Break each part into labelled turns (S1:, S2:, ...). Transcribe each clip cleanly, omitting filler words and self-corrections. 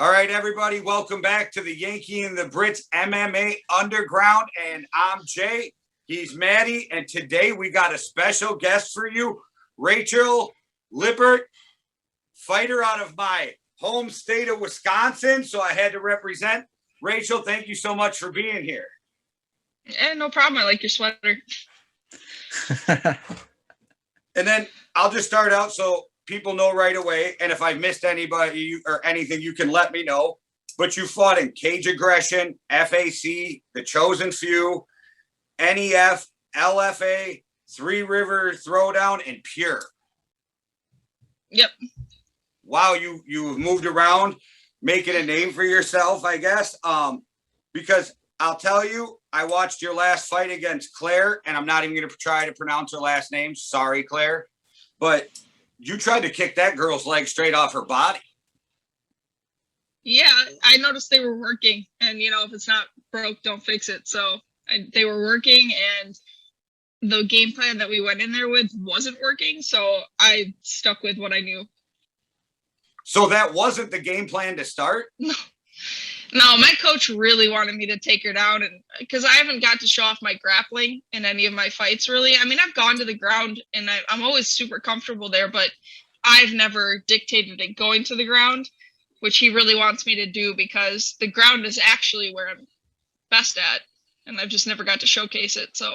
S1: All right, everybody, welcome back to the Yankee and the Brit's MMA Underground, and I'm Jay. He's Maddie, and today we got a special guest for you, Rachael Lippert, fighter out of my home state of Wisconsin, so I had to represent. Rachael, thank you so much for being here.
S2: No problem. I like your sweater.
S1: And then I'll just start out so people know right away, and if I missed anybody or anything, you can let me know. But you fought in Cage Aggression, FAC, The Chosen Few, NEF, LFA, Three River Throwdown, and Pure.
S2: Yep.
S1: Wow, you've moved around, making a name for yourself, I guess. Because I'll tell you, I watched your last fight against Claire, and I'm not even going to try to pronounce her last name. Sorry, Claire. But you tried to kick that girl's leg straight off her body.
S2: Yeah, I noticed they were working, and if it's not broke, don't fix it. So they were working, and the game plan that we went in there with wasn't working. So I stuck with what I knew.
S1: So that wasn't the game plan to start?
S2: No, my coach really wanted me to take her down, and because I haven't got to show off my grappling in any of my fights, really. I mean, I've gone to the ground, and I'm always super comfortable there, but I've never dictated it going to the ground, which he really wants me to do because the ground is actually where I'm best at, and I've just never got to showcase it. So.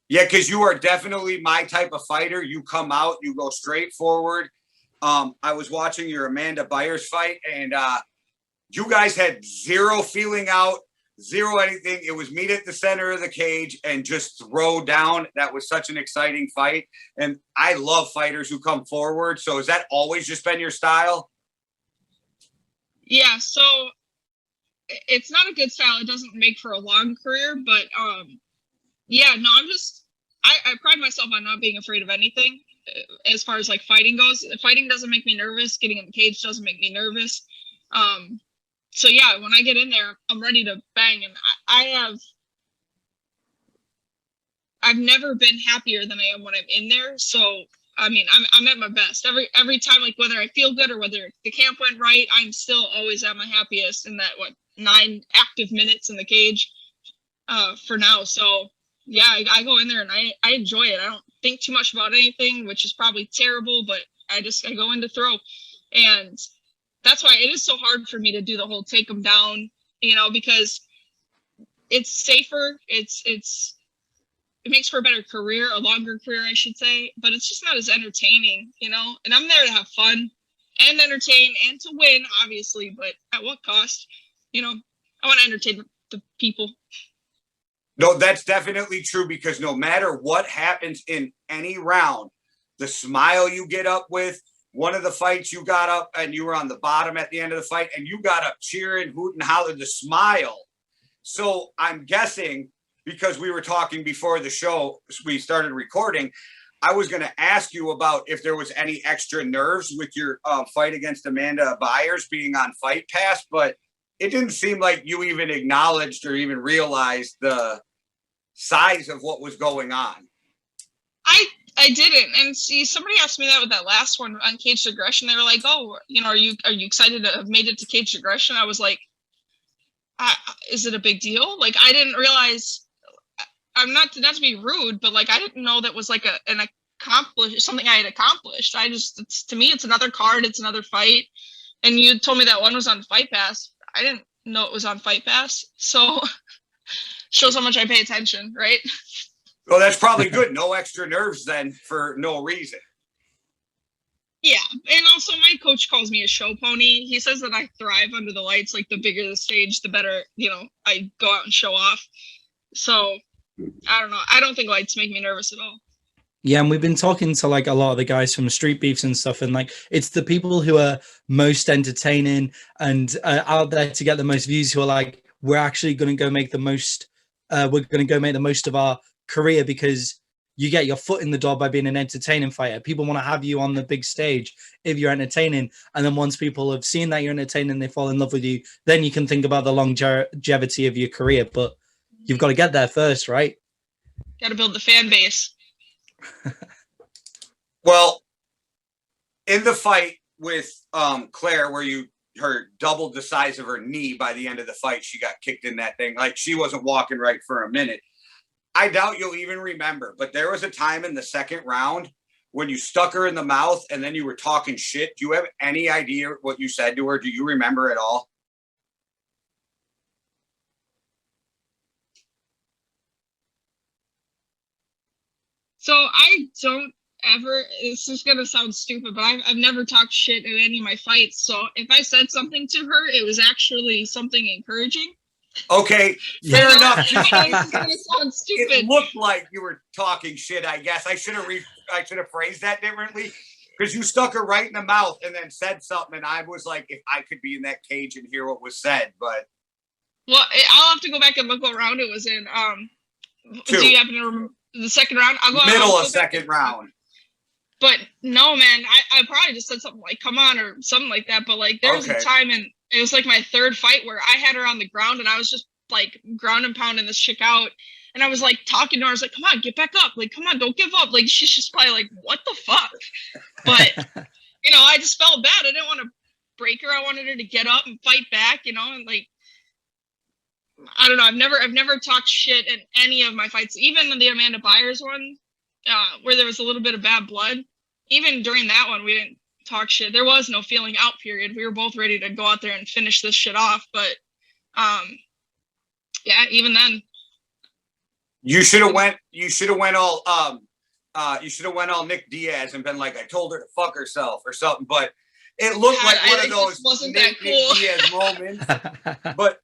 S1: Yeah, because you are definitely my type of fighter. You come out, you go straight forward. I was watching your Amanda Byers fight, and you guys had zero feeling out, zero anything. It was meet at the center of the cage and just throw down. That was such an exciting fight. And I love fighters who come forward. So has that always just been your style?
S2: Yeah, so it's not a good style. It doesn't make for a long career, but yeah, no, I pride myself on not being afraid of anything as far as like fighting goes. Fighting doesn't make me nervous. Getting in the cage doesn't make me nervous. So yeah, when I get in there, I'm ready to bang, and I've never been happier than I am when I'm in there. So I mean, I'm at my best every time. Like whether I feel good or whether the camp went right, I'm still always at my happiest in that 9 active minutes in the cage for now. So yeah, I go in there and I enjoy it. I don't think too much about anything, which is probably terrible, but I go in to throw, and that's why it is so hard for me to do the whole take them down, because it's safer. It makes for a better career, a longer career, I should say, but it's just not as entertaining, and I'm there to have fun and entertain and to win, obviously, but at what cost? I want to entertain the people.
S1: No, that's definitely true, because no matter what happens in any round, the smile you get up with, one of the fights you got up and you were on the bottom at the end of the fight and you got up cheering, hooting, hollering, the smile. So I'm guessing, because we were talking before the show, we started recording, I was going to ask you about if there was any extra nerves with your fight against Amanda Byers being on Fight Pass, but it didn't seem like you even acknowledged or even realized the size of what was going on.
S2: I didn't. And see, somebody asked me that with that last one on Cage Aggression. They were like, "Oh, are you excited to have made it to Cage Aggression?" I was like, "Is it a big deal?" Like, I didn't realize. I'm not to be rude, but like I didn't know that was like something I had accomplished. To me, it's another card, it's another fight. And you told me that one was on Fight Pass. I didn't know it was on Fight Pass, so shows how much I pay attention, right?
S1: Well, that's probably good. No extra nerves then for no reason.
S2: Yeah. And also my coach calls me a show pony. He says that I thrive under the lights. Like the bigger the stage, the better, I go out and show off. So I don't know. I don't think lights make me nervous at all.
S3: Yeah, and we've been talking to like a lot of the guys from Street Beefs and stuff, and like it's the people who are most entertaining and out there to get the most views who are like, we're actually going to go make the most. We're going to go make the most of our career, because you get your foot in the door by being an entertaining fighter. People want to have you on the big stage if you're entertaining, and then once people have seen that you're entertaining, they fall in love with you, then you can think about the longevity of your career. But you've got to get there first, right?
S2: Got to build the fan base.
S1: Well, in the fight with Claire, where you her doubled the size of her knee by the end of the fight. She got kicked in that thing. Like, she wasn't walking right for a minute. I doubt you'll even remember, but there was a time in the second round when you stuck her in the mouth and then you were talking shit. Do you have any idea what you said to her? Do you remember at all?
S2: So I don't ever, this is going to sound stupid, but I've never talked shit in any of my fights. So if I said something to her, it was actually something encouraging.
S1: Okay, fair enough.
S2: It's going to sound stupid.
S1: It looked like you were talking shit, I guess. I should have phrased that differently, because you stuck her right in the mouth and then said something, and I was like, if I could be in that cage and hear what was said, but.
S2: Well, I'll have to go back and look what round it was in.
S1: Two.
S2: Do you happen to remember the second round?
S1: Middle of second round.
S2: But no, man, I probably just said something like, come on, or something like that. But like, there was a time, and it was like my third fight where I had her on the ground and I was just like ground and pounding this chick out. And I was like talking to her. I was like, come on, get back up. Like, come on, don't give up. Like, she's just probably like, what the fuck? But, you know, I just felt bad. I didn't want to break her. I wanted her to get up and fight back, you know, and like, I don't know. I've never talked shit in any of my fights, even in the Amanda Byers one, where there was a little bit of bad blood. Even during that one, we didn't talk shit. There was no feeling out period. We were both ready to go out there and finish this shit off. But yeah, even then,
S1: you should have went all Nick Diaz and been like, I told her to fuck herself or something. But it looked like one of those Nick Diaz moments. But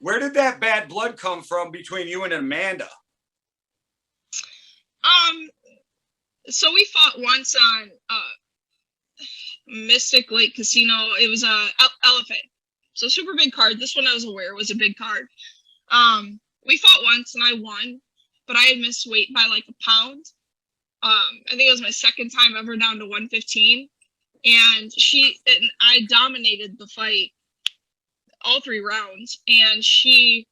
S1: where did that bad blood come from between you and Amanda?
S2: So we fought once on Mystic Lake Casino. It was a LFA, so super big card. This one I was aware was a big card. We fought once and I won, but I had missed weight by like a pound. I think it was my second time ever down to 115, and I dominated the fight all 3 rounds. And she,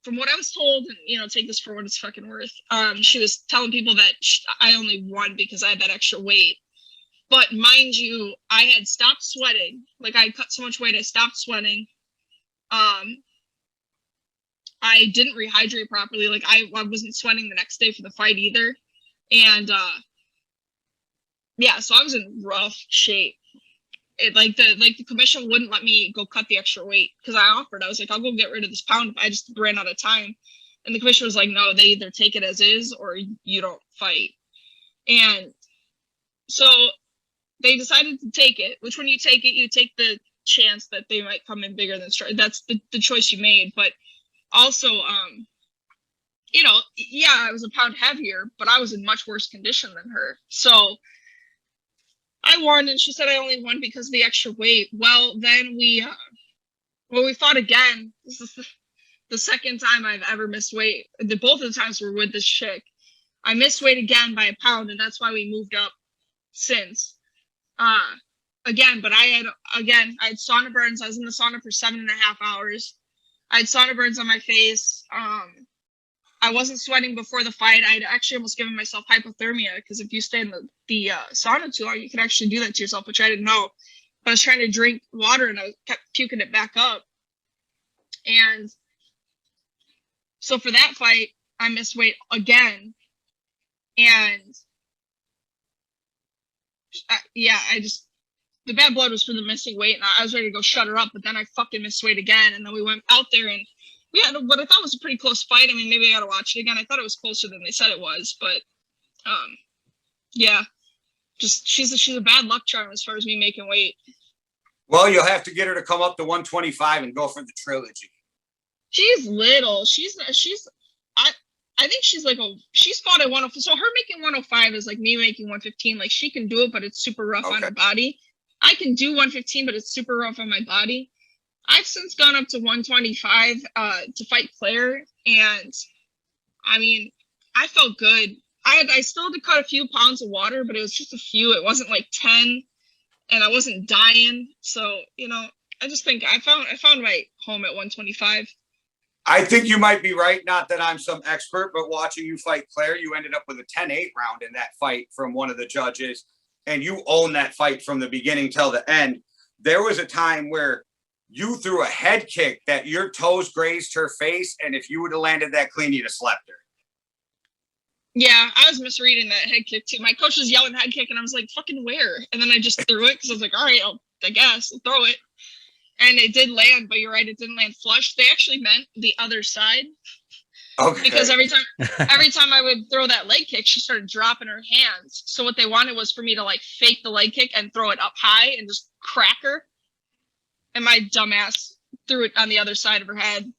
S2: from what I was told, and you know, take this for what it's fucking worth, she was telling people that I only won because I had that extra weight. But mind you, I had stopped sweating. Like, I cut so much weight, I stopped sweating. I didn't rehydrate properly. Like, I wasn't sweating the next day for the fight either. And yeah, so I was in rough shape. The commission wouldn't let me go cut the extra weight because I offered. I was like, I'll go get rid of this pound if I just ran out of time. And the commission was like, no, they either take it as is or you don't fight. And so they decided to take it, which when you take it, you take the chance that they might come in bigger than straight. That's the choice you made. But also, you know, yeah, I was a pound heavier, but I was in much worse condition than her. So I won, and she said I only won because of the extra weight. Well, then we fought again. This is the second time I've ever missed weight. Both of the times were with this chick. I missed weight again by a pound, and that's why we moved up since. Again, but I had sauna burns. I was in the sauna for 7.5 hours. I had sauna burns on my face. I wasn't sweating before the fight. I'd actually almost given myself hypothermia, because if you stay in the sauna too long, you can actually do that to yourself, which I didn't know. But I was trying to drink water and I kept puking it back up. And so for that fight, I missed weight again. And the bad blood was for the missing weight, and I was ready to go shut her up, but then I fucking missed weight again. And then we went out there and we had what I thought was a pretty close fight. I mean, maybe I gotta watch it again. I thought it was closer than they said it was, but yeah, just she's a bad luck charm as far as me making weight.
S1: Well, you'll have to get her to come up to 125 and go for the trilogy.
S2: She's little. I think she's fought at 105. So her making 105 is like me making 115. Like, she can do it, but it's super rough on her body. I can do 115, but it's super rough on my body. I've since gone up to 125 to fight Claire, and I mean, I felt good. I still had to cut a few pounds of water, but it was just a few. It wasn't like 10, and I wasn't dying. So, you know, I just think I found my home at 125.
S1: I think you might be right. Not that I'm some expert, but watching you fight Claire, you ended up with a 10-8 round in that fight from one of the judges, and you owned that fight from the beginning till the end. There was a time where you threw a head kick that your toes grazed her face, and if you would have landed that clean, you'd have slept her.
S2: Yeah, I was misreading that head kick too. My coach was yelling head kick, and I was like, fucking where? And then I just threw it because I was like, all right, I guess I'll throw it. And it did land, but you're right, it didn't land flush. They actually meant the other side.
S1: Okay.
S2: Because every time I would throw that leg kick, she started dropping her hands. So what they wanted was for me to like fake the leg kick and throw it up high and just crack her. And my dumbass threw it on the other side of her head.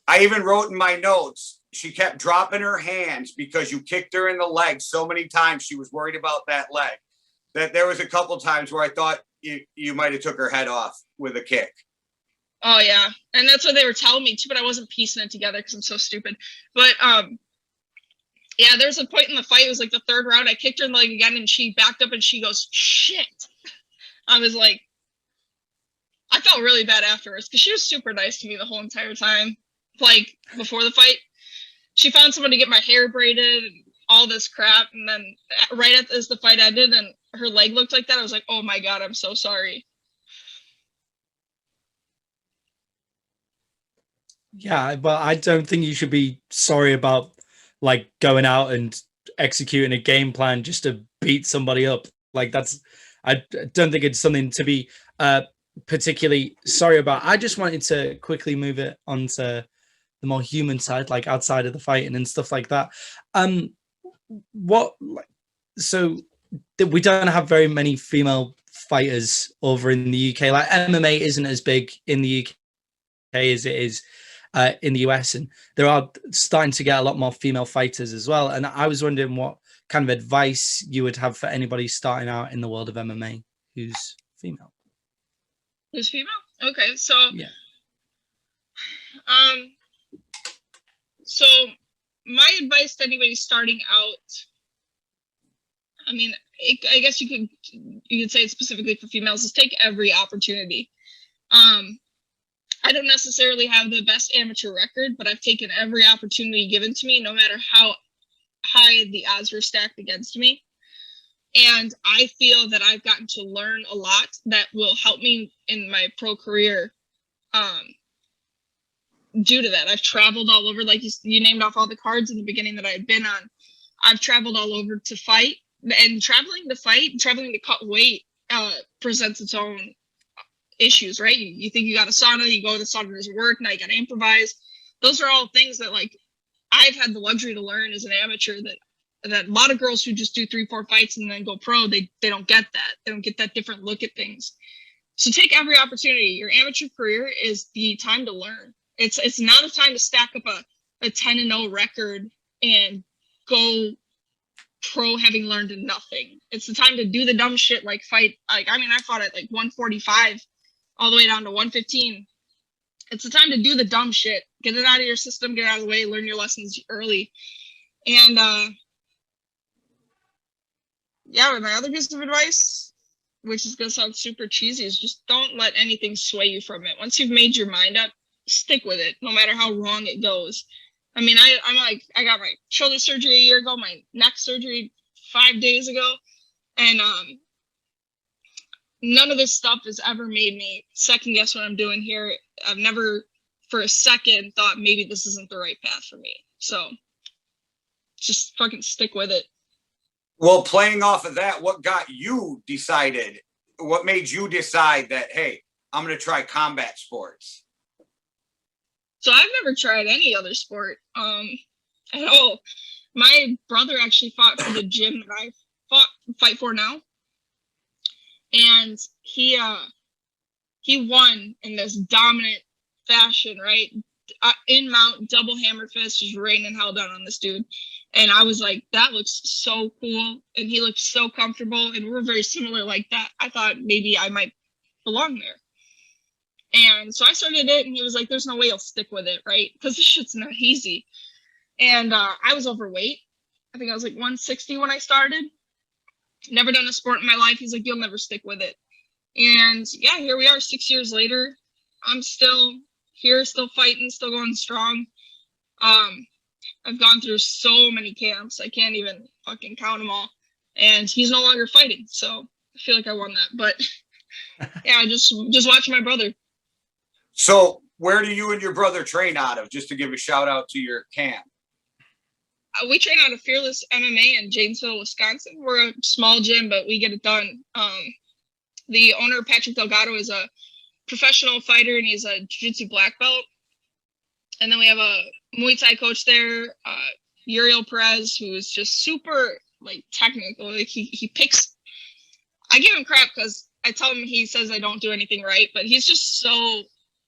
S1: I even wrote in my notes, she kept dropping her hands because you kicked her in the leg so many times. She was worried about that leg. That there was a couple times where I thought you might have took her head off with a kick.
S2: Oh yeah, and that's what they were telling me too, but I wasn't piecing it together because I'm so stupid. But yeah, there's a point in the fight. It was like the third round. I kicked her in the leg again, and she backed up, and she goes, "Shit!" I was like, I felt really bad afterwards because she was super nice to me the whole entire time. Like before the fight, she found someone to get my hair braided and all this crap, and then right as the fight ended, and her leg looked like that, I was like, "Oh my god, I'm so sorry."
S3: Yeah, but I don't think you should be sorry about like going out and executing a game plan just to beat somebody up. Like I don't think it's something to be particularly sorry about. I just wanted to quickly move it onto the more human side, like outside of the fighting and stuff like that. So we don't have very many female fighters over in the UK. Like MMA isn't as big in the UK as it is in the US, and there are starting to get a lot more female fighters as well. And I was wondering what kind of advice you would have for anybody starting out in the world of MMA who's female.
S2: Who's female? Okay, so
S3: yeah.
S2: So my advice to anybody starting out, I mean, I guess you could say it specifically for females, is take every opportunity. I don't necessarily have the best amateur record, but I've taken every opportunity given to me, no matter how high the odds were stacked against me. And I feel that I've gotten to learn a lot that will help me in my pro career due to that. I've traveled all over, like you named off all the cards in the beginning that I had been on. I've traveled all over to fight, and traveling to cut weight presents its own issues, right? You think you got a sauna, you go to the sauna, doesn't work, now you got to improvise. Those are all things that like I've had the luxury to learn as an amateur that a lot of girls who just do 3-4 fights and then go pro, they don't get that. They don't get that different look at things. So take every opportunity. Your amateur career is the time to learn. It's not a time to stack up a 10-0 record and go pro having learned nothing. It's the time to do the dumb shit, like fight. Like, I mean, I fought at like 145 all the way down to 115. It's the time to do the dumb shit. Get it out of your system, get it out of the way, learn your lessons early. And yeah, my other piece of advice, which is going to sound super cheesy, is just don't let anything sway you from it. Once you've made your mind up, stick with it, no matter how wrong it goes. I mean, I got my shoulder surgery a year ago, my neck surgery 5 days ago, and none of this stuff has ever made me second guess what I'm doing here. I've never for a second thought maybe this isn't the right path for me. So just fucking stick with it.
S1: Well, playing off of that, what got you decided? What made you decide that, hey, I'm going to try combat sports?
S2: So I've never tried any other sport at all. My brother actually fought for the gym that I fight for now. And he won in this dominant fashion, right? In mount, double hammer fist, just raining hell down on this dude. And I was like, that looks so cool. And he looked so comfortable. And we're very similar like that. I thought maybe I might belong there. And so I started it, and he was like, there's no way you'll stick with it, right? Because this shit's not easy. And I was overweight. I think I was like 160 when I started. Never done a sport in my life. He's like, you'll never stick with it. And yeah, here we are 6 years later. I'm still here, still fighting, still going strong. I've gone through so many camps. I can't even fucking count them all. And he's no longer fighting. So I feel like I won that. But yeah, just watching my brother.
S1: So where do you and your brother train out of? Just to give a shout out to your camp.
S2: We train out of Fearless MMA in Janesville, Wisconsin. We're a small gym, but we get it done. The owner, Patrick Delgado, is a professional fighter, and he's a jiu-jitsu black belt. And then we have a Muay Thai coach there, Uriel Perez, who is just super like technical. Like he picks. I give him crap because I tell him he says I don't do anything right, but he's just so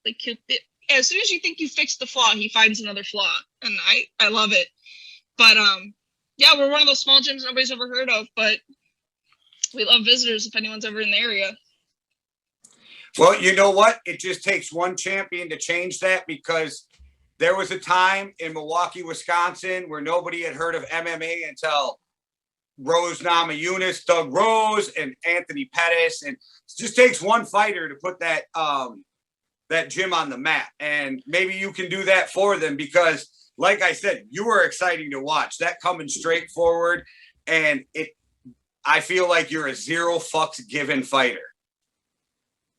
S2: like. As soon as you think you fixed the flaw, he finds another flaw, and I love it. But yeah, we're one of those small gyms nobody's ever heard of, but we love visitors if anyone's ever in the area.
S1: Well, you know what? It just takes one champion to change that, because there was a time in Milwaukee, Wisconsin, where nobody had heard of MMA until Rose Namajunas, Doug Rose, and Anthony Pettis. And it just takes one fighter to put that that gym on the map. And maybe you can do that for them, because like I said, you were exciting to watch. That coming straight forward, and I feel like you're a zero fucks given fighter.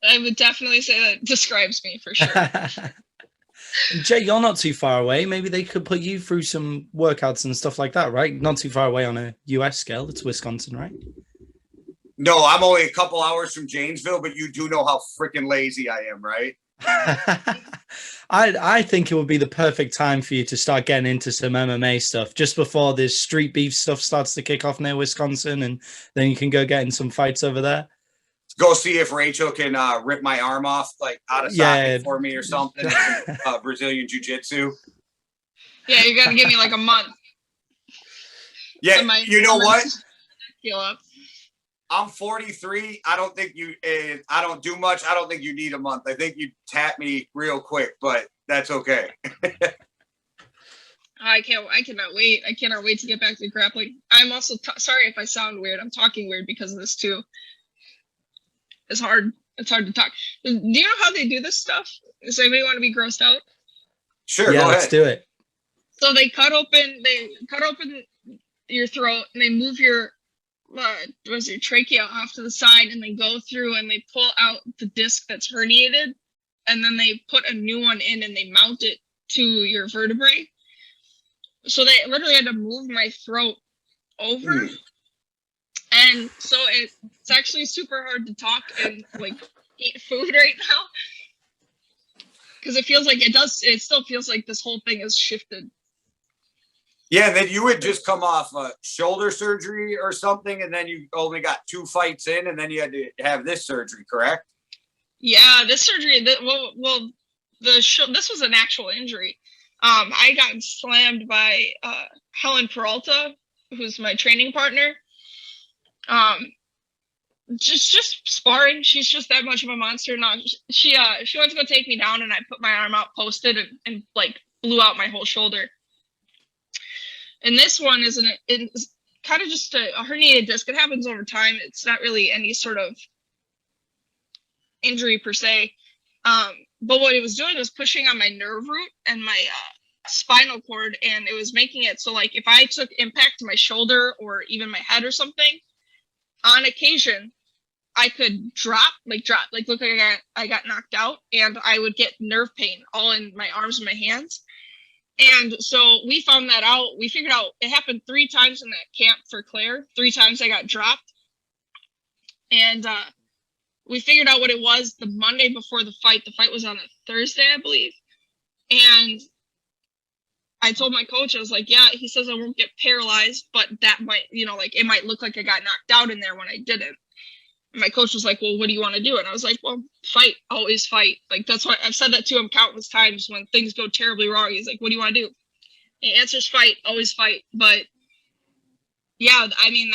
S2: I would definitely say that describes me for sure.
S3: Jay, you're not too far away. Maybe they could put you through some workouts and stuff like that, right? Not too far away on a US scale. It's Wisconsin, right?
S1: No, I'm only a couple hours from Janesville, but you do know how freaking lazy I am, right?
S3: I think it would be the perfect time for you to start getting into some MMA stuff just before this street beef stuff starts to kick off near Wisconsin, and then you can go get in some fights over there.
S1: Go see if Rachel can rip my arm off like out of socket for me or something. Brazilian jiu-jitsu.
S2: Yeah, you got to give me like a month.
S1: Yeah, you know what?
S2: Heal up.
S1: I'm 43. I don't think I don't do much. I don't think you need a month. I think you tap me real quick, but that's okay.
S2: I cannot wait. I cannot wait to get back to grappling. I'm also sorry if I sound weird. I'm talking weird because of this too. It's hard. It's hard to talk. Do you know how they do this stuff? Does anybody want to be grossed out?
S1: Sure.
S3: Yeah,
S1: go
S3: let's
S1: ahead.
S3: do it.
S2: So they cut open your throat, and they move your your trachea off to the side, and they go through and they pull out the disc that's herniated, and then they put a new one in and they mount it to your vertebrae. So they literally had to move my throat over. And so it's actually super hard to talk and like eat food right now, because it still feels like this whole thing has shifted.
S1: Yeah, then you would just come off shoulder surgery or something, and then you only got 2 fights in, and then you had to have this surgery, correct?
S2: Yeah, this surgery. This was an actual injury. I got slammed by Helen Peralta, who's my training partner. Just sparring. She's just that much of a monster. She went to go take me down, and I put my arm out, posted, and like blew out my whole shoulder. And this one is kind of just a herniated disc. It happens over time. It's not really any sort of injury per se. But what it was doing was pushing on my nerve root and my spinal cord, and it was making it so like if I took impact to my shoulder or even my head or something, on occasion I could drop, look like I got knocked out, and I would get nerve pain all in my arms and my hands. And so we found that out. We figured out it happened 3 times in that camp for Claire. 3 times I got dropped. And we figured out what it was the Monday before the fight. The fight was on a Thursday, I believe. And I told my coach, I was like, yeah, he says I won't get paralyzed, but that might, it might look like I got knocked out in there when I didn't. And my coach was like, well, what do you want to do? And I was like, well, fight, always fight. Like, that's why I've said that to him countless times when things go terribly wrong. He's like, what do you want to do? And the answer's fight, always fight. But yeah, I mean,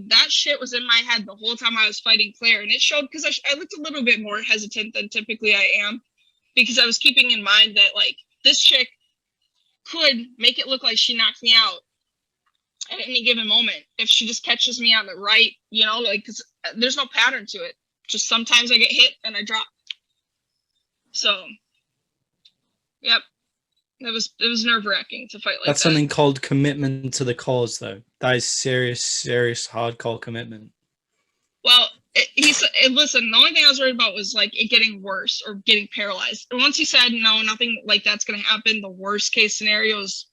S2: that shit was in my head the whole time I was fighting Claire. And it showed because I looked a little bit more hesitant than typically I am, because I was keeping in mind that like this chick could make it look like she knocked me out at any given moment if she just catches me on the right, because there's no pattern to it. Just sometimes I get hit and I drop. So, yep, it was nerve-wracking to fight like that.
S3: That's something called commitment to the cause, though. That is serious, hardcore commitment.
S2: Well, he said, listen, the only thing I was worried about was like it getting worse or getting paralyzed. And once he said, no, nothing like that's going to happen, the worst case scenario is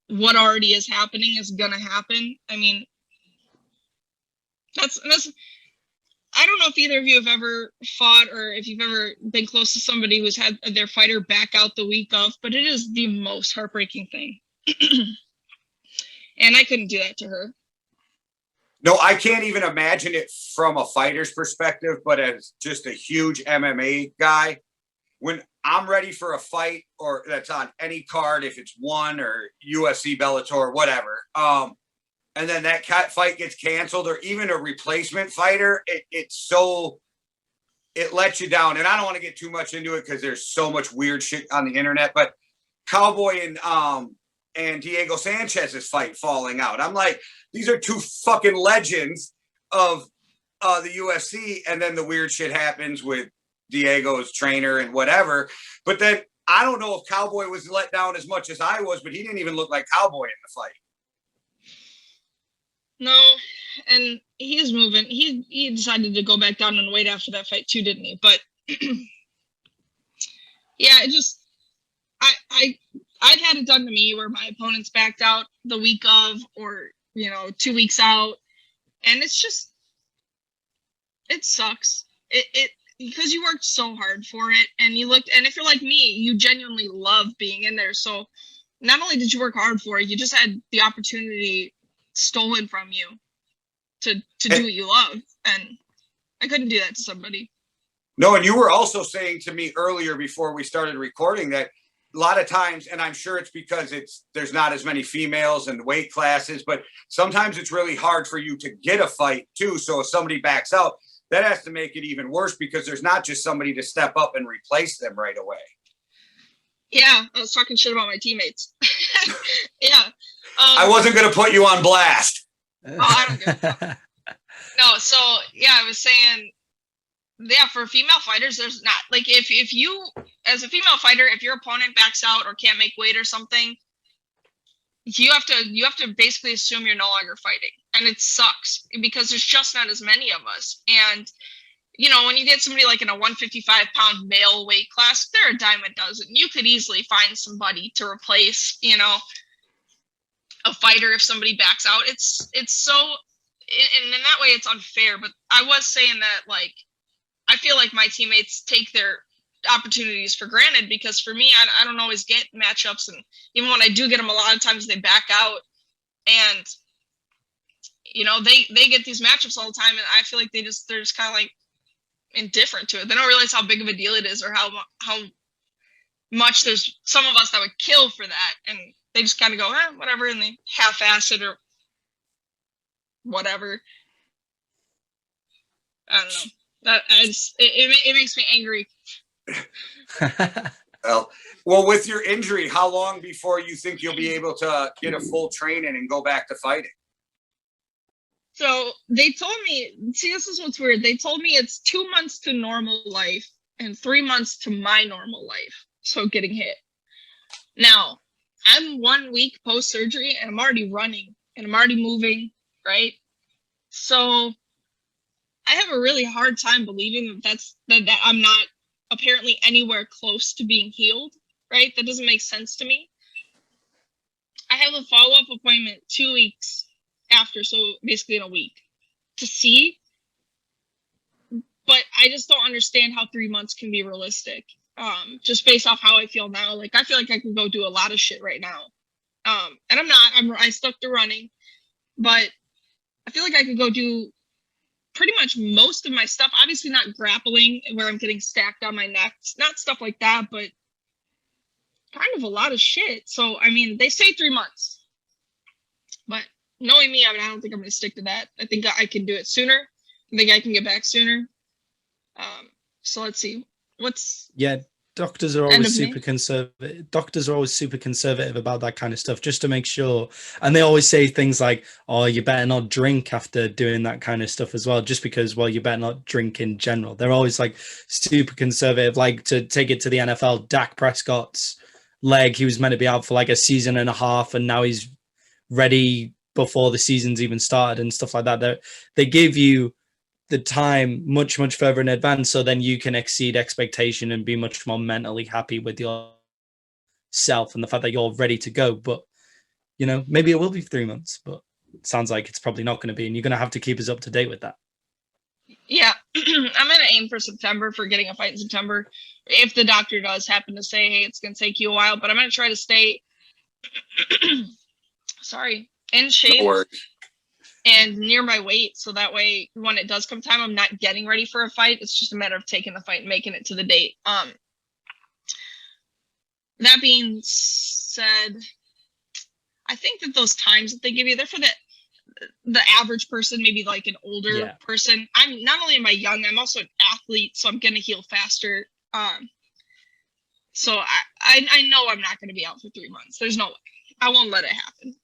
S2: what already is happening is going to happen. I mean, that's, I don't know if either of you have ever fought or if you've ever been close to somebody who's had their fighter back out the week of, but it is the most heartbreaking thing. And I couldn't do that to her.
S1: No, I can't even imagine it from a fighter's perspective, but as just a huge MMA guy, when I'm ready for a fight or that's on any card, if it's one or UFC, Bellator, whatever, and then that fight gets canceled or even a replacement fighter, it lets you down. And I don't want to get too much into it because there's so much weird shit on the internet, but Cowboy and Diego Sanchez's fight falling out. I'm like, these are two fucking legends of the UFC. And then the weird shit happens with Diego's trainer and whatever. But then I don't know if Cowboy was let down as much as I was, but he didn't even look like Cowboy in the fight.
S2: No, and he's moving. He decided to go back down and weight after that fight too, didn't he? But yeah, it just I've had it done to me where my opponent's backed out the week of, or 2 weeks out, and it's just it sucks. It because you worked so hard for it, and and if you're like me, you genuinely love being in there. So not only did you work hard for it, you just had the opportunity stolen from you to do what you love, and I couldn't do that to somebody.
S1: No, and you were also saying to me earlier before we started recording that a lot of times, and I'm sure it's because there's not as many females and weight classes, but sometimes it's really hard for you to get a fight too. So if somebody backs out, that has to make it even worse because there's not just somebody to step up and replace them right away.
S2: Yeah, I was talking shit about my teammates. Yeah.
S1: I wasn't going to put you on blast.
S2: Oh, I don't give a fuck. No, so yeah, I was saying, yeah, for female fighters, there's not like if you as a female fighter, if your opponent backs out or can't make weight or something, you have to basically assume you're no longer fighting, and it sucks because there's just not as many of us. And when you get somebody like in a 155-pound male weight class, they're a dime a dozen. You could easily find somebody to replace, a fighter if somebody backs out. It's so, and in that way it's unfair. But I was saying that, like, I feel like my teammates take their opportunities for granted because for me, I don't always get matchups, and even when I do get them, a lot of times they back out, and they get these matchups all the time, and I feel like they're just kind of like indifferent to it. They don't realize how big of a deal it is, or how much there's some of us that would kill for that, and they just kind of go, whatever, and they half-ass it or whatever. I don't know. It makes me angry.
S1: Well, with your injury, how long before you think you'll be able to get a full training and go back to fighting?
S2: So they told me, see, this is what's weird. They told me it's 2 months to normal life and 3 months to my normal life. So getting hit. Now, I'm 1 week post-surgery and I'm already running and I'm already moving, right? So I have a really hard time believing that I'm not apparently anywhere close to being healed, right? That doesn't make sense to me. I have a follow-up appointment 2 weeks after, so basically in a week, to see. But I just don't understand how 3 months can be realistic. Just based off how I feel now. Like, I feel like I could go do a lot of shit right now. And I'm not. I stuck to running. But I feel like I could go do pretty much most of my stuff. Obviously not grappling where I'm getting stacked on my neck. Not stuff like that, but kind of a lot of shit. So, I mean, they say 3 months. But knowing me, I don't think I'm going to stick to that. I think I can do it sooner. I think I can get back sooner. So let's see.
S3: Doctors are always super conservative. Doctors are always super conservative about that kind of stuff, just to make sure. And they always say things like, "Oh, you better not drink after doing that kind of stuff as well," just because, well, you better not drink in general. They're always like super conservative. Like, to take it to the NFL, Dak Prescott's leg, he was meant to be out for like a season and a half, and now he's ready before the season's even started and stuff like that. They give you the time much further in advance, so then you can exceed expectation and be much more mentally happy with yourself and the fact that you're ready to go. But you know, maybe it will be 3 months, but it sounds like it's probably not going to be, and you're going to have to keep us up to date with that.
S2: Yeah, I'm gonna aim for September for getting a fight in September. If the doctor does happen to say, hey, it's gonna take you a while, but I'm gonna try to stay sorry, in shape and near my weight, so that way when it does come time, I'm not getting ready for a fight. It's just a matter of taking the fight and making it to the date. That being said, I think that those times that they give you, they're for the average person, maybe like an older person. I'm not only am I young, I'm also an athlete, so I'm gonna heal faster. So I know I'm not gonna be out for 3 months. There's no way. I won't let it happen.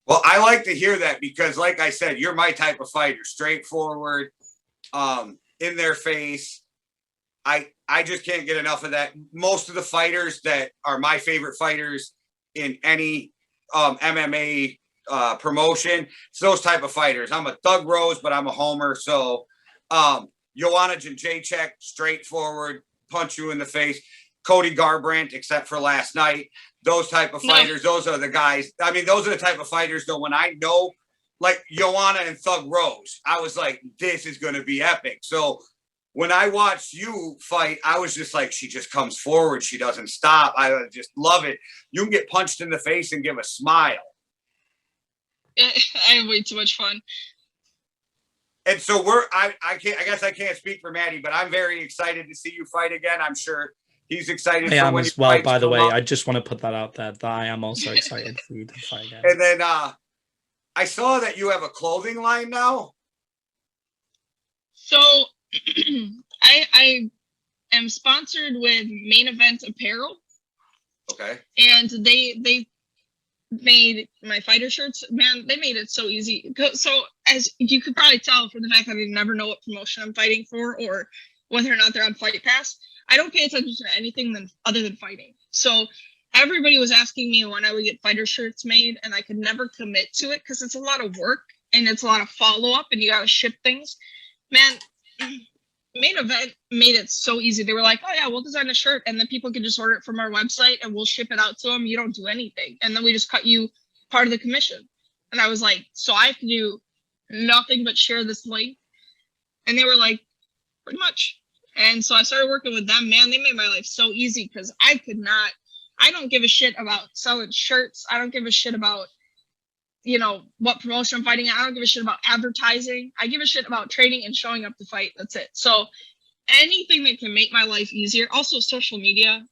S1: Well, I like to hear that because, like I said, you're my type of fighter, straightforward, in their face. I just can't get enough of that. Most of the fighters that are my favorite fighters in any MMA promotion, it's those type of fighters. I'm a Thug Rose, but I'm a homer. So Joanna Jędrzejczyk, straightforward, punch you in the face. Cody Garbrandt, except for last night. Those type of fighters, those are the guys. I mean, those are the type of fighters, though, when I know, like Joanna and Thug Rose, I was like, this is going to be epic. So when I watched you fight, I was just like, she just comes forward. She doesn't stop. I just love it. You can get punched in the face and give a smile.
S2: I have way too much fun.
S1: And so I guess I can't speak for Maddie, but I'm very excited to see you fight again. I'm sure he's excited.
S3: I am as well, by the way. I just want to put that out there that I am also excited for you to fight again.
S1: And then I saw that you have a clothing line now.
S2: So I am sponsored with MAIN-EVNT apparel.
S1: Okay.
S2: And they made my fighter shirts. Man, they made it so easy. So as you could probably tell from the fact that I never know what promotion I'm fighting for or whether or not they're on Fight Pass, I don't pay attention to anything other than fighting. So everybody was asking me when I would get fighter shirts made, and I could never commit to it because it's a lot of work and it's a lot of follow-up and you got to ship things. Man, MAIN-EVNT made it so easy. They were like, oh yeah, we'll design a shirt and then people can just order it from our website and we'll ship it out to them. You don't do anything. And then we just cut you part of the commission. And I was like, so I have to do nothing but share this link? And they were like, pretty much. And so I started working with them. Man, they made my life so easy because I don't give a shit about selling shirts. I don't give a shit about, you know, what promotion I'm fighting at. I don't give a shit about advertising. I give a shit about training and showing up to fight. That's it. So anything that can make my life easier. Also social media.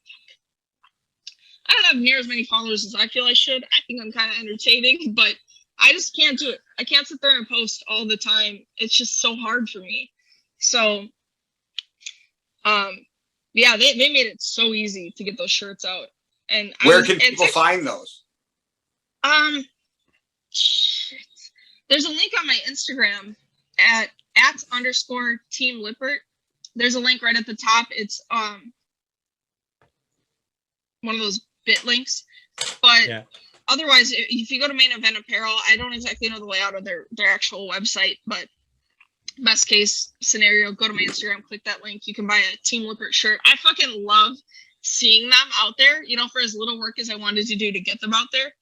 S2: I don't have near as many followers as I feel I should. I think I'm kind of entertaining, but I just can't do it. I can't sit there and post all the time. It's just so hard for me. So yeah, they made it so easy to get those shirts out. And
S1: where can people find those?
S2: Shit. There's a link on my Instagram at @_teamlippert. There's a link right at the top. It's one of those bit links. But otherwise, if you go to MAIN-EVNT Apparel, I don't exactly know the layout of their actual website, but best case scenario, go to my Instagram, click that link. You can buy a Team Lippert shirt. I fucking love seeing them out there, you know, for as little work as I wanted to do to get them out there.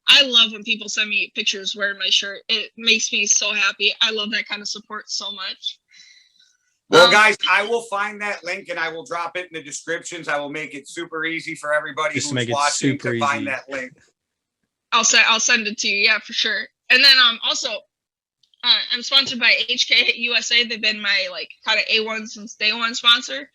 S2: I love when people send me pictures wearing my shirt. It makes me so happy. I love that kind of support so much.
S1: Well, guys, I will find that link and I will drop it in the descriptions. I will make it super easy for everybody who's watching to find that link.
S2: I'll send it to you. Yeah, for sure. And then also, I'm sponsored by HK USA. They've been my like kind of A1 since day one sponsor.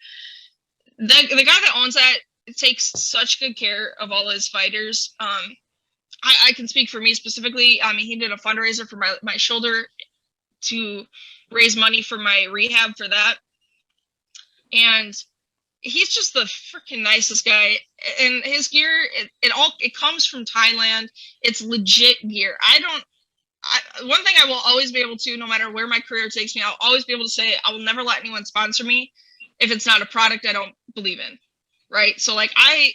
S2: The guy that owns that takes such good care of all his fighters. I can speak for me specifically. I mean, he did a fundraiser for my shoulder to raise money for my rehab for that. And he's just the freaking nicest guy. And his gear, it comes from Thailand. It's legit gear. One thing I will always be able to, no matter where my career takes me, I'll always be able to say I will never let anyone sponsor me if it's not a product I don't believe in, right? So like I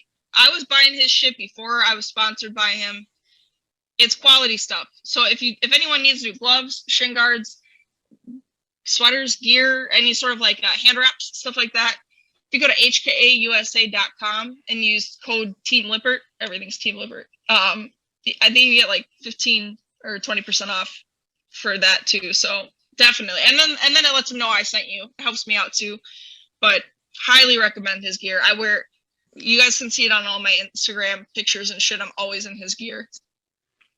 S2: was buying his shit before I was sponsored by him. It's quality stuff. So if anyone needs new gloves, shin guards, sweaters, gear, any sort of like hand wraps, stuff like that. If you go to hkausa.com and use code Team Lippert, everything's Team Lippert. I think you get like 15 or 20% off for that too. So definitely. And then it lets them know I sent you. It helps me out too. But highly recommend his gear. You guys can see it on all my Instagram pictures and shit. I'm always in his gear.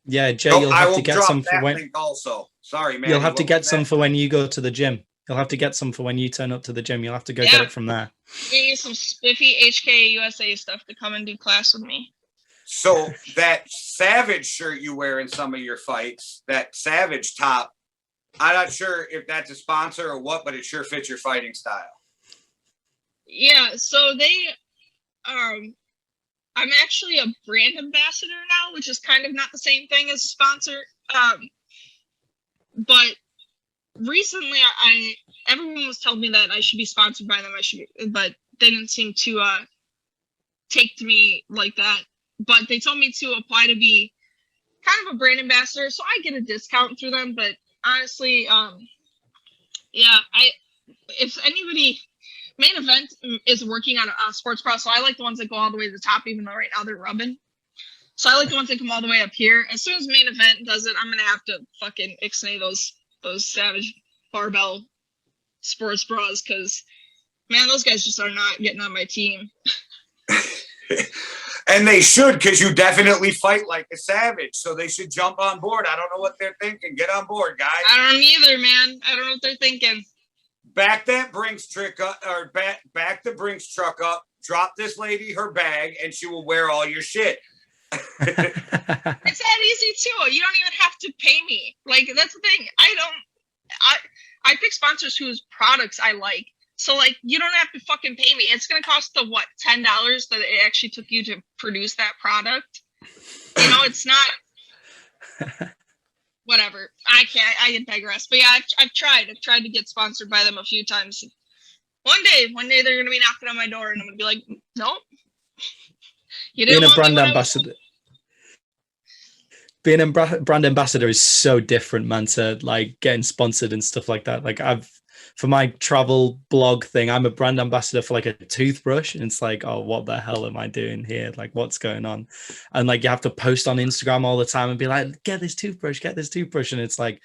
S3: Yeah, Jay, you'll have to get some for when.
S1: Link also, sorry, man.
S3: You'll have to get some for when you go to the gym. You'll have to get some for when you turn up to the gym. You'll have to go get it from there.
S2: Get you some spiffy HK USA stuff to come and do class with me.
S1: So that Savage shirt you wear in some of your fights, that Savage top, I'm not sure if that's a sponsor or what, but it sure fits your fighting style.
S2: Yeah, so I'm actually a brand ambassador now, which is kind of not the same thing as a sponsor. But recently, everyone was telling me that I should be sponsored by them. But they didn't seem to take to me like that. But they told me to apply to be kind of a brand ambassador, so I get a discount through them. But honestly, if anybody. MAIN-EVNT is working on a sports bra, so I like the ones that go all the way to the top, even though right now they're rubbing. So I like the ones that come all the way up here. As soon as MAIN-EVNT does it, I'm gonna have to fucking ixnay those Savage barbell sports bras, because man, those guys just are not getting on my team.
S1: And they should, because you definitely fight like a savage, so they should jump on board. I don't know what they're thinking. Get on board, guys.
S2: I don't either, man. I don't know what they're thinking.
S1: Back that Brinks trick up, or back the Brinks truck up. Drop this lady her bag, and she will wear all your shit.
S2: It's that easy too. You don't even have to pay me. Like, that's the thing. I pick sponsors whose products I like. So like, you don't have to fucking pay me. It's gonna cost the what, $10 that it actually took you to produce that product. You know, it's not. Whatever. I digress. But yeah, I've tried to get sponsored by them a few times. One day they're gonna be knocking on my door, and I'm gonna be like, nope. You didn't
S3: Being a
S2: want
S3: brand ambassador. Being a brand ambassador is so different, man, to like getting sponsored and stuff like that. Like for my travel blog thing, I'm a brand ambassador for like a toothbrush, and it's like, oh, what the hell am I doing here? Like, what's going on? And like, you have to post on Instagram all the time and be like, get this toothbrush, and it's like,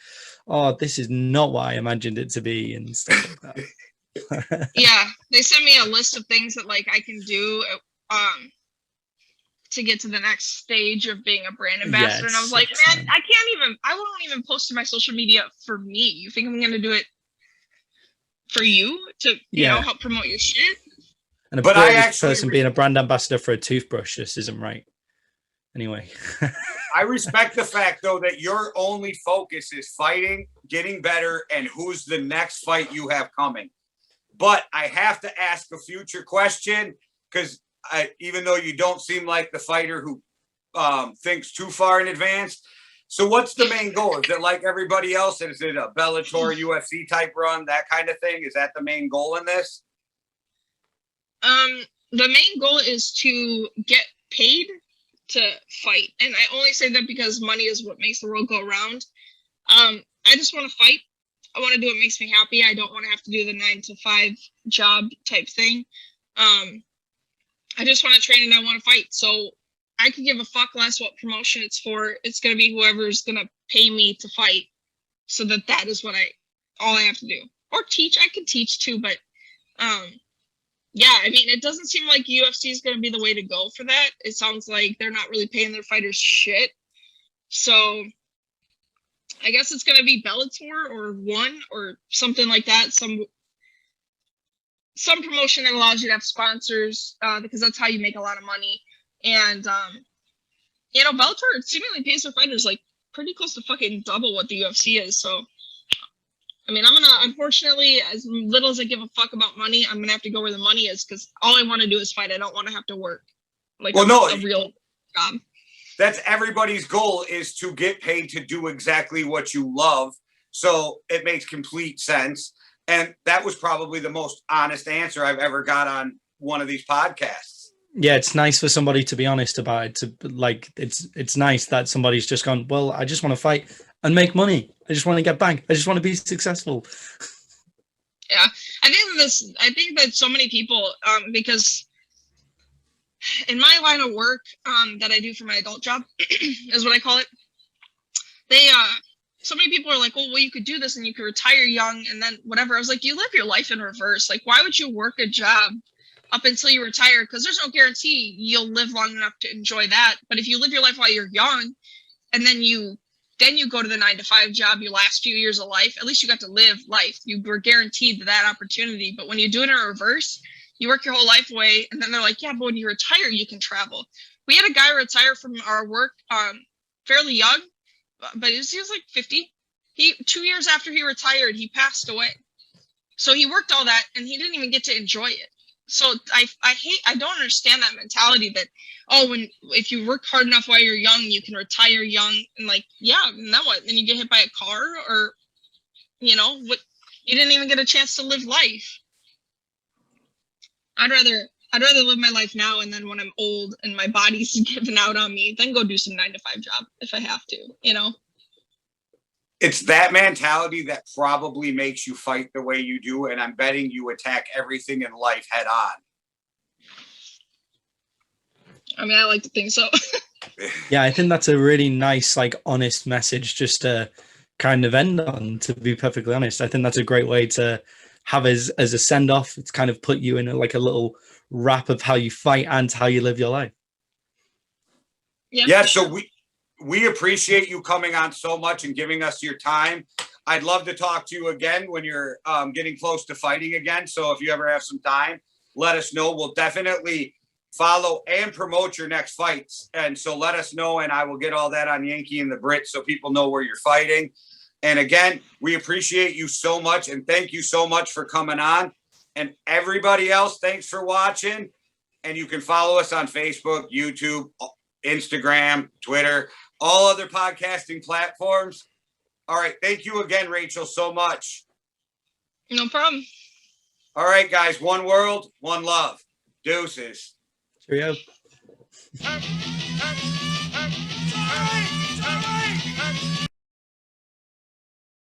S3: oh, this is not what I imagined it to be, and stuff like that.
S2: Yeah, they sent me a list of things that like I can do to get to the next stage of being a brand ambassador. And I was like, man, I won't even post to my social media for me. You think I'm gonna do it for you to you know, help promote your shit?
S3: And but I actually person being a brand ambassador for a toothbrush just isn't right. Anyway.
S1: I respect the fact though that your only focus is fighting, getting better, and who's the next fight you have coming. But I have to ask a future question, because even though you don't seem like the fighter who thinks too far in advance. So what's the main goal? Is it like everybody else? Is it a Bellator, UFC type run, that kind of thing? Is that the main goal in this?
S2: The main goal is to get paid to fight. And I only say that because money is what makes the world go around. I just want to fight. I want to do what makes me happy. I don't want to have to do the 9-to-5 job type thing. I just want to train and I want to fight. So I could give a fuck less what promotion it's for. It's going to be whoever's going to pay me to fight. So that is what all I have to do. Or teach. I could teach too, but yeah, I mean, it doesn't seem like UFC is going to be the way to go for that. It sounds like they're not really paying their fighters shit. So I guess it's going to be Bellator or One or something like that. Some promotion that allows you to have sponsors, because that's how you make a lot of money. And, you know, Bellator seemingly pays their fighters like pretty close to fucking double what the UFC is. So, I mean, unfortunately, as little as I give a fuck about money, I'm going to have to go where the money is, because all I want to do is fight. I don't want to have to work like a real job.
S1: That's everybody's goal, is to get paid to do exactly what you love. So it makes complete sense. And that was probably the most honest answer I've ever got on one of these podcasts.
S3: Yeah, it's nice for somebody to be honest about it. It's nice that somebody's just gone, well, I just want to fight and make money. I just want to get back. I just want to be successful.
S2: Yeah, I think that so many people, because in my line of work, that I do for my adult job, is what I call it. They, so many people are like, well, you could do this and you could retire young and then whatever. I was like, you live your life in reverse. Like, why would you work a job up until you retire? Because there's no guarantee you'll live long enough to enjoy that. But if you live your life while you're young, and then you go to the 9-to-5 job your last few years of life, at least you got to live life. You were guaranteed that opportunity. But when you do it in reverse, you work your whole life away, and then they're like, yeah, but when you retire, you can travel. We had a guy retire from our work fairly young, but he was like 50. 2 years after he retired, he passed away. So he worked all that, and he didn't even get to enjoy it. So I don't understand that mentality that, if you work hard enough while you're young, you can retire young. And like, yeah, and then what? Then you get hit by a car, or, what? You didn't even get a chance to live life. I'd rather live my life now, and then when I'm old and my body's giving out on me, then go do some 9-to-5 job if I have to,
S1: It's that mentality that probably makes you fight the way you do, and I'm betting you attack everything in life head on.
S2: I mean, I like to think so.
S3: Yeah, I think that's a really nice, like, honest message just to kind of end on, to be perfectly honest. I think that's a great way to have as a send-off. It's kind of put you in a little wrap of how you fight and how you live your life.
S1: Yeah, so we appreciate you coming on so much and giving us your time. I'd love to talk to you again when you're getting close to fighting again. So if you ever have some time, let us know. We'll definitely follow and promote your next fights. And so let us know, and I will get all that on Yankee and The Brit so people know where you're fighting. And again, we appreciate you so much, and thank you so much for coming on. And everybody else, thanks for watching. And you can follow us on Facebook, YouTube, Instagram, Twitter, all other podcasting platforms. All right. Thank you again, Rachael, so much.
S2: No problem.
S1: All right, guys. One world, one love. Deuces.
S3: Cheerio.
S1: Sorry.